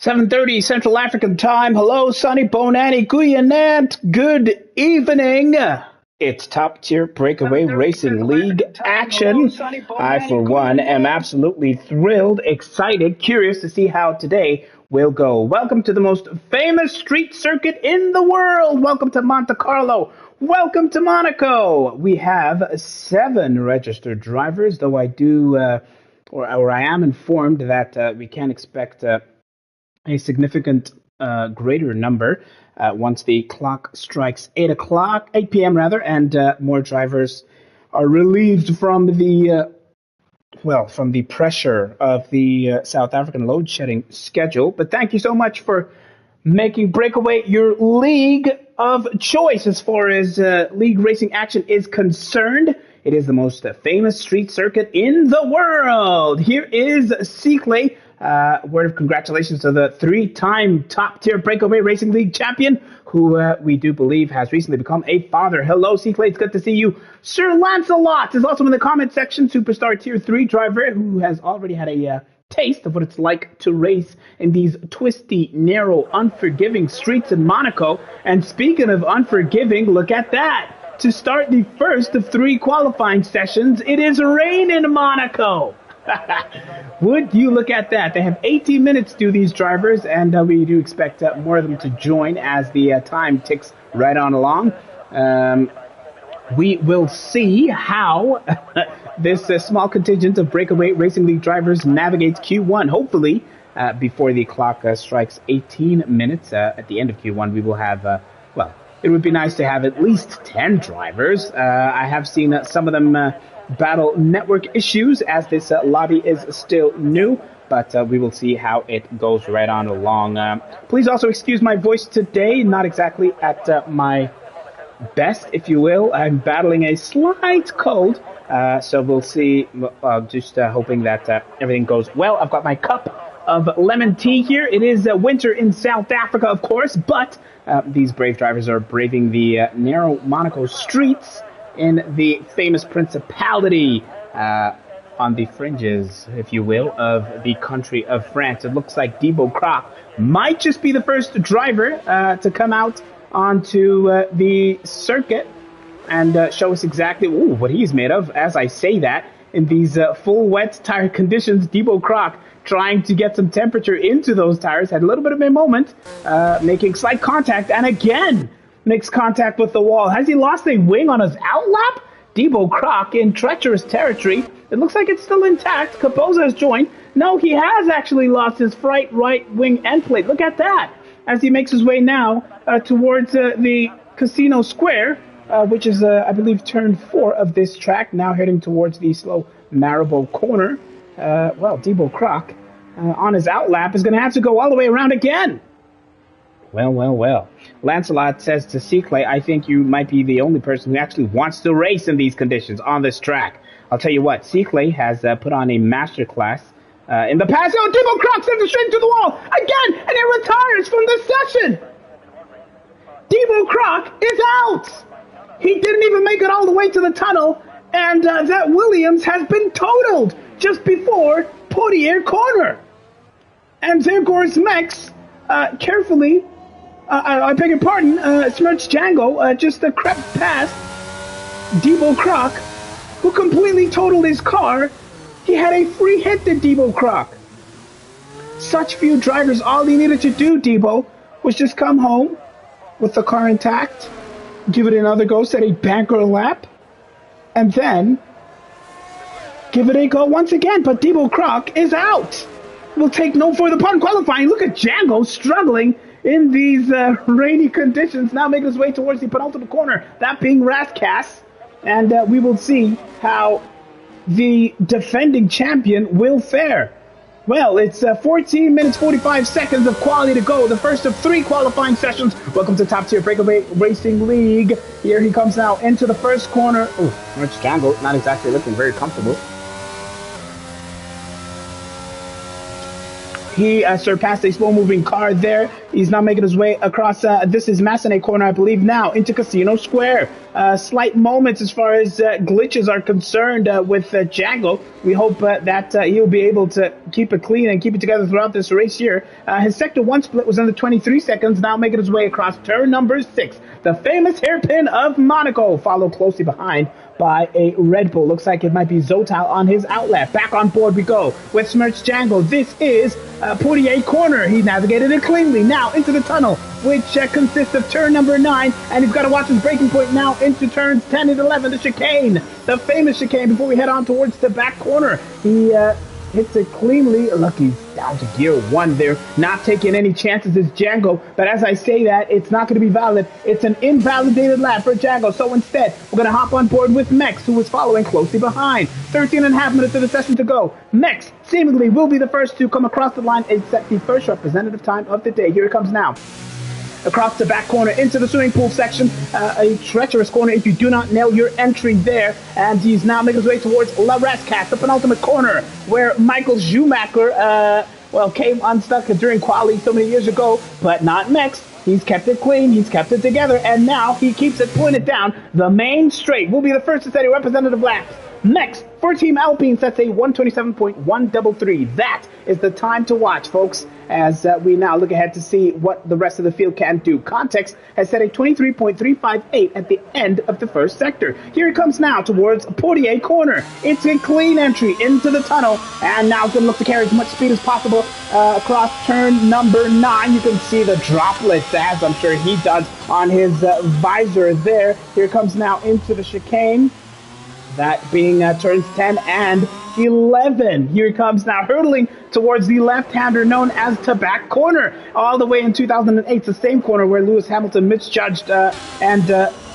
7:30 Central African time. Hello, Sunny Bonani Guyanant. Good evening. It's top tier breakaway racing league action. I, for one, am absolutely thrilled, excited, curious to see how today will go. Welcome to the most famous street circuit in the world. Welcome to Monte Carlo. Welcome to Monaco. We have 7 registered drivers, though I am informed that we can expect a significant greater number once the clock strikes 8 p.m. rather, and more drivers are relieved from the pressure of the South African load shedding schedule. But thank you so much for making BrakeAway your league of choice as far as league racing action is concerned. It is the most famous street circuit in the world. Here is Cyclé. Word of congratulations to the 3-time top-tier BrakeAway Racing League champion, who we do believe has recently become a father. Hello, Cyclé. It's good to see you. Sir Lancelot is also in the comment section. Superstar Tier 3 driver who has already had a taste of what it's like to race in these twisty, narrow, unforgiving streets in Monaco. And speaking of unforgiving, look at that. To start the first of 3 qualifying sessions, it is rain in Monaco. Would you look at that? They have 18 minutes to do these drivers, and we do expect more of them to join as the time ticks right on along. We will see how this small contingent of BrakeAway Racing League drivers navigates Q1. Hopefully, before the clock strikes 18 minutes at the end of Q1, we will have, it would be nice to have at least 10 drivers. I have seen some of them battle network issues as this lobby is still new, but we will see how it goes right on along. Please also excuse my voice today, not exactly at my best, if you will. I'm battling a slight cold, so we'll see. Just hoping that everything goes well. I've got my cup of lemon tea here. It is winter in South Africa, of course, but these brave drivers are braving the narrow Monaco streets in the famous principality on the fringes, if you will, of the country of France. It looks like Thibaut Croc might just be the first driver to come out onto the circuit and show us exactly what he's made of. As I say that, in these full wet tire conditions, Thibaut Croc trying to get some temperature into those tires, had a little bit of a moment, making slight contact, and again makes contact with the wall. Has he lost a wing on his outlap? Thibaut Croc in treacherous territory. It looks like it's still intact. Capozza has joined. No, he has actually lost his right wing end plate. Look at that, as he makes his way now towards the Casino Square, which is, I believe, turn 4 of this track, now heading towards the slow Marabou corner. Thibaut Croc on his outlap is going to have to go all the way around again. Well. Lancelot says to Cyclé, I think you might be the only person who actually wants to race in these conditions on this track. I'll tell you what, Cyclé has put on a masterclass in the past. Oh, Thibaut Croc sends it straight to the wall again, and he retires from the session. Thibaut Croc is out. He didn't even make it all the way to the tunnel, and that Williams has been totaled just before Poitiers corner. And there goes Mex carefully. I beg your pardon, Smirch Django just crept past Thibaut Croc, who completely totaled his car. He had a free hit to Thibaut Croc. Such few drivers, all he needed to do, Thibaut, was just come home with the car intact, give it another go, set a banker lap, and then give it a go once again. But Thibaut Croc is out. Will take no further part in qualifying. Look at Django struggling in these rainy conditions, now making his way towards the penultimate corner, that being Rascasse. And we will see how the defending champion will fare. Well, it's 14 minutes, 45 seconds of quality to go. The first of 3 qualifying sessions. Welcome to Top Tier BrakeAway Racing League. Here he comes now into the first corner. Oh, Rich Django, not exactly looking very comfortable. He surpassed a slow-moving car there. He's now making his way across, this is Massenet corner, I believe, now into Casino Square. Slight moments as far as glitches are concerned with Django. We hope that he'll be able to keep it clean and keep it together throughout this race here. His Sector 1 split was under 23 seconds, now making his way across turn number 6. The famous hairpin of Monaco, followed closely behind by a Red Bull. Looks like it might be Zotal on his outlet. Back on board we go with Smirch Django. This is Poitier corner. He navigated it cleanly. Now into the tunnel, which consists of turn number 9, and he's got to watch his braking point now into turns 10 and 11, the chicane, the famous chicane, before we head on towards the back corner. He hits it cleanly. Look, he's down to gear 1 there, not taking any chances as Django, but as I say that, it's not going to be valid. It's an invalidated lap for Django, so instead, we're going to hop on board with Mex, who is following closely behind. 13 and a half minutes of the session to go. Mex seemingly will be the first to come across the line and set the first representative time of the day. Here it comes now. Across the back corner into the swimming pool section, a treacherous corner if you do not nail your entry there, and he's now making his way towards La Rascasse, the penultimate corner, where Michael Schumacher, came unstuck during quali so many years ago, but not Mex. He's kept it clean, he's kept it together, and now he keeps it pointed down. The main straight will be the first to set a representative lap. Next, for Team Alpine, sets a 127.133. That is the time to watch, folks, as we now look ahead to see what the rest of the field can do. Context has set a 23.358 at the end of the first sector. Here it comes now towards Poitier corner. It's a clean entry into the tunnel, and now it's going to look to carry as much speed as possible across turn number 9. You can see the droplets, as I'm sure he does, on his visor there. Here it comes now into the chicane. That being turns 10 and 11. Here he comes now, hurtling towards the left-hander known as Tabac Corner. All the way in 2008, it's the same corner where Lewis Hamilton misjudged and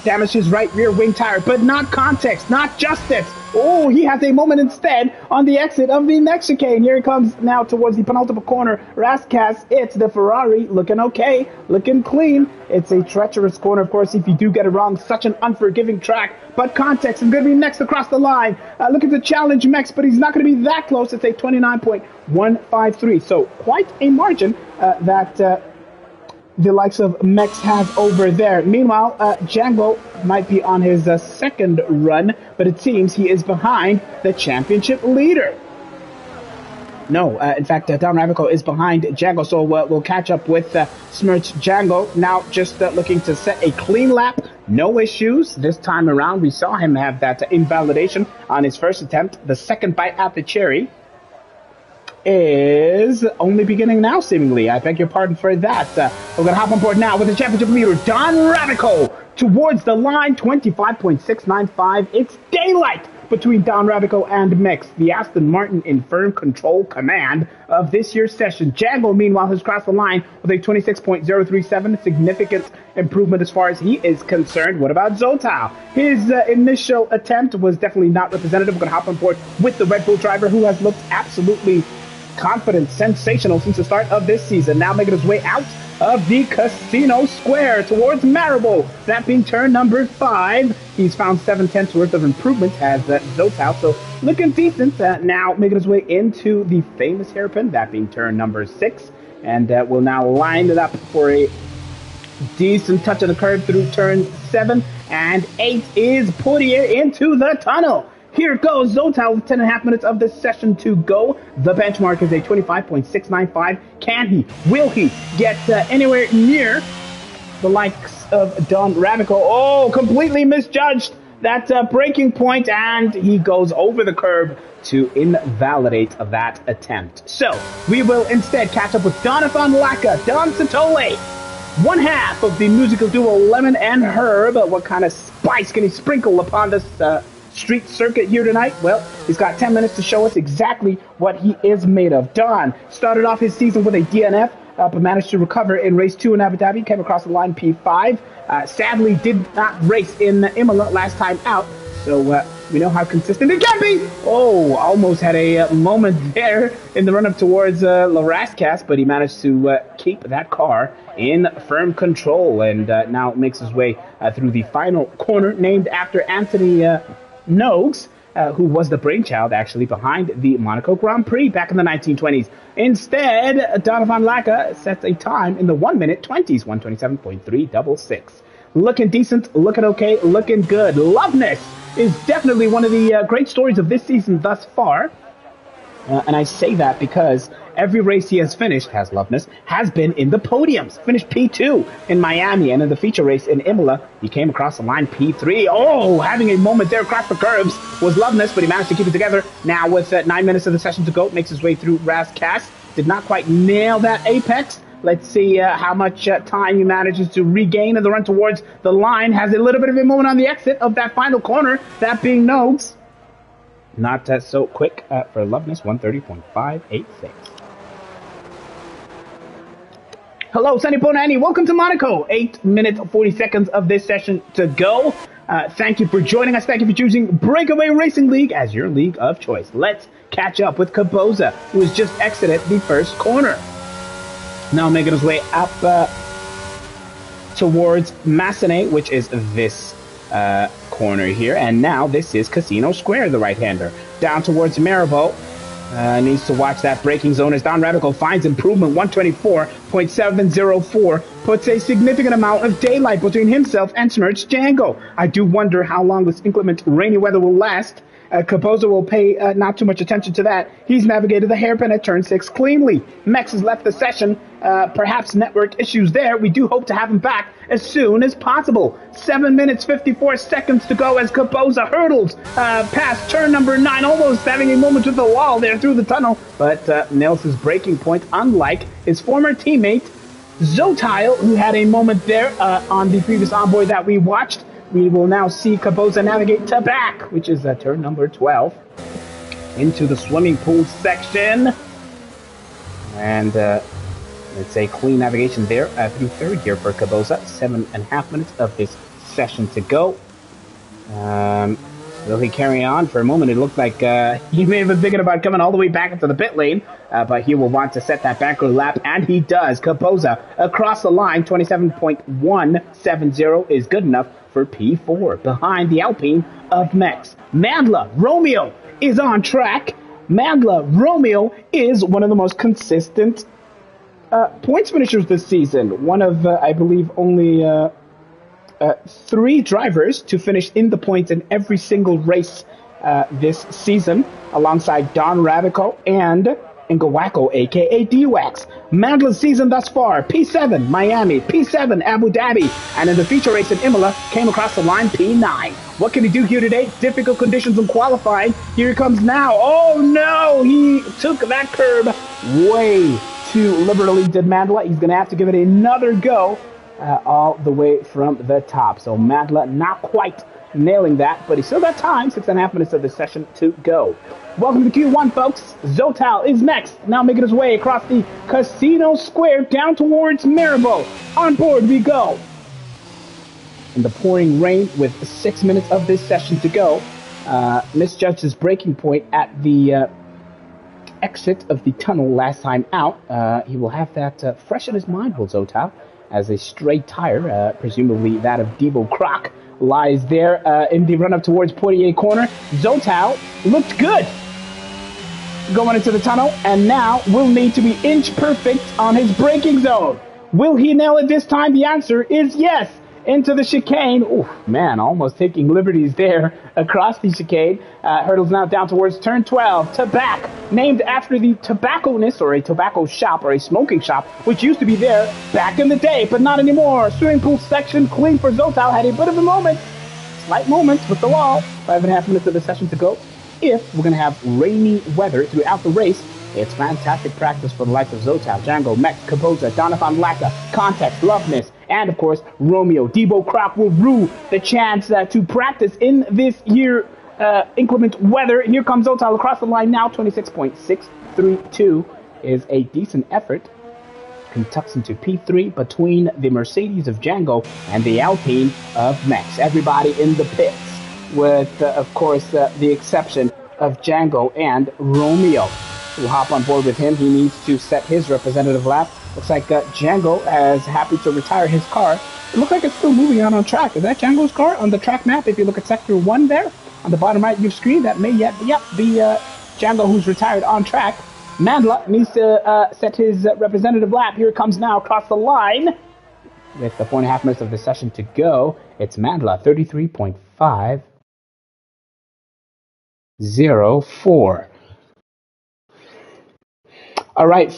damaged his right rear wing tire. But not context, not justice. Oh, he has a moment instead on the exit of the next chicane. Here he comes now towards the penultimate corner. Rascasse, it's the Ferrari, looking okay, looking clean. It's a treacherous corner, of course, if you do get it wrong. Such an unforgiving track. But context is going to be next across the line. Looking to challenge Mex, but he's not going to be that close. It's a 29.153. So quite a margin that the likes of Mex has over there. Meanwhile, Django might be on his second run, but it seems he is behind the championship leader. No, in fact, Don Ravico is behind Django, so we'll catch up with Smirch Django. Now just looking to set a clean lap, no issues. This time around, we saw him have that invalidation on his first attempt. The second bite at the cherry is only beginning now, seemingly. I beg your pardon for that. We're going to hop on board now with the championship leader, Don Ravico, towards the line, 25.695. It's daylight between Don Ravico and Mex, the Aston Martin in firm control command of this year's session. Django, meanwhile, has crossed the line with a 26.037, significant improvement as far as he is concerned. What about Zotal? His initial attempt was definitely not representative. We're going to hop on board with the Red Bull driver, who has looked absolutely confident, sensational since the start of this season. Now making his way out of the Casino Square towards Maribor. That being turn number 5. He's found 7/10 worth of improvement as Zotal, so looking decent. Now making his way into the famous hairpin, that being turn number 6. And we'll now line it up for a decent touch of the curve through turn 7 and 8 is Poitier into the tunnel. Here goes Zotal with 10.5 minutes of this session to go. The benchmark is a 25.695. Can he, will he get anywhere near the likes of Don Ravico? Oh, completely misjudged that braking point, and he goes over the curb to invalidate that attempt. So we will instead catch up with Jonathan Lacka, Don Satole, one half of the musical duo Lemon and Herb. What kind of spice can he sprinkle upon this street circuit here tonight? Well, he's got 10 minutes to show us exactly what he is made of. Don started off his season with a DNF, but managed to recover in race 2 in Abu Dhabi, came across the line P5. Sadly, did not race in Imola last time out, so we know how consistent it can be. Oh, almost had a moment there in the run-up towards La Rascasse, but he managed to keep that car in firm control, and now makes his way through the final corner, named after Anthony Noakes. who was the brainchild actually behind the Monaco Grand Prix back in the 1920s. Instead, Donovan Lacka sets a time in the 1 minute 20s, 127.366. Looking decent, looking okay, looking good. Loveness is definitely one of the great stories of this season thus far. And I say that because every race he has finished, has been in the podiums. Finished P2 in Miami, and in the feature race in Imola, he came across the line P3. Oh, having a moment there across the curves was Loveness, but he managed to keep it together. Now with 9 minutes of the session to go, makes his way through Rascasse. Did not quite nail that apex. Let's see how much time he manages to regain in the run towards the line. Has a little bit of a moment on the exit of that final corner, that being Nogues. Not so quick for Loveness, 130.586. Hello, Sunny Bonani. Welcome to Monaco. 8 minutes, 40 seconds of this session to go. Thank you for joining us. Thank you for choosing BrakeAway Racing League as your league of choice. Let's catch up with Caboza, who has just exited the first corner. Now making his way up towards Massenet, which is this corner here, and now this is Casino Square, the right-hander. Down towards Maribor, needs to watch that braking zone as Don Radical finds improvement. 124.704 puts a significant amount of daylight between himself and Smirch Django. I do wonder how long this inclement rainy weather will last. Caboza will pay not too much attention to that. He's navigated the hairpin at turn 6 cleanly. Mex has left the session. Perhaps network issues there. We do hope to have him back as soon as possible. 7 minutes, 54 seconds to go as Caboza hurdles past turn number 9, almost having a moment with the wall there through the tunnel. But nails his braking point, unlike his former teammate, Zotile, who had a moment there on the previous onboard that we watched. We will now see Caboza navigate to back, which is turn number 12, into the swimming pool section. And it's a clean navigation there through third gear for Caboza. 7.5 minutes of this session to go. Will he carry on? For a moment, it looked like he may have been thinking about coming all the way back into the pit lane, but he will want to set that back row lap, and he does. Caboza across the line, 27.170 is good enough for P4, behind the Alpine of Mex. Mandla Romeo is on track. Mandla Romeo is one of the most consistent points finishers this season. One of, I believe, only 3 drivers to finish in the points in every single race this season, alongside Don Radical and Ngawako, a.k.a. D-Wax. Mandla's season thus far, P7 Miami, P7 Abu Dhabi, and in the feature race in Imola, came across the line P9. What can he do here today? Difficult conditions in qualifying. Here he comes now. Oh no, he took that curb way too liberally, did Mandla. He's going to have to give it another go all the way from the top. So Mandla not quite nailing that, but he still got time. 6.5 minutes of the session to go. Welcome to Q1, folks. Zotal is next, now making his way across the Casino Square down towards Maribor. On board we go. In the pouring rain with 6 minutes of this session to go, misjudged his braking point at the exit of the tunnel last time out. He will have that fresh in his mind, will Zotal, as a straight tire, presumably that of Debo Croc, lies there in the run-up towards Poitiers corner. Zotal looked good going into the tunnel, and now will need to be inch perfect on his braking zone. Will he nail it this time? The answer is yes. Into the chicane. Oof, man, almost taking liberties there across the chicane. Hurdles now down towards turn 12. Tabac, named after the tobacconist, or a tobacco shop, or a smoking shop, which used to be there back in the day, but not anymore. Swimming pool section clean for Zotal. Had a bit of a moment. Slight moments with the wall. 5.5 minutes of the session to go. If we're going to have rainy weather throughout the race, it's fantastic practice for the likes of Zotal, Django, Mex, Caboza, Donovan Lacka, Context, Loveness, and of course, Romeo. Debo Croc will rue the chance to practice in this year inclement weather. Here comes Zotal across the line now. 26.632 is a decent effort. And tucks into P3 between the Mercedes of Django and the Alpine of Mex. Everybody in the pits, with, of course, the exception of Django and Romeo. We'll hop on board with him. He needs to set his representative lap. Looks like Django is happy to retire his car. It looks like it's still moving out on track. Is that Django's car on the track map? If you look at Sector 1 there, on the bottom right of your screen. That may yet be Django, who's retired on track. Mandla needs to set his representative lap. Here it comes now across the line. With the 4.5 minutes of the session to go, it's Mandla 33.504. All right.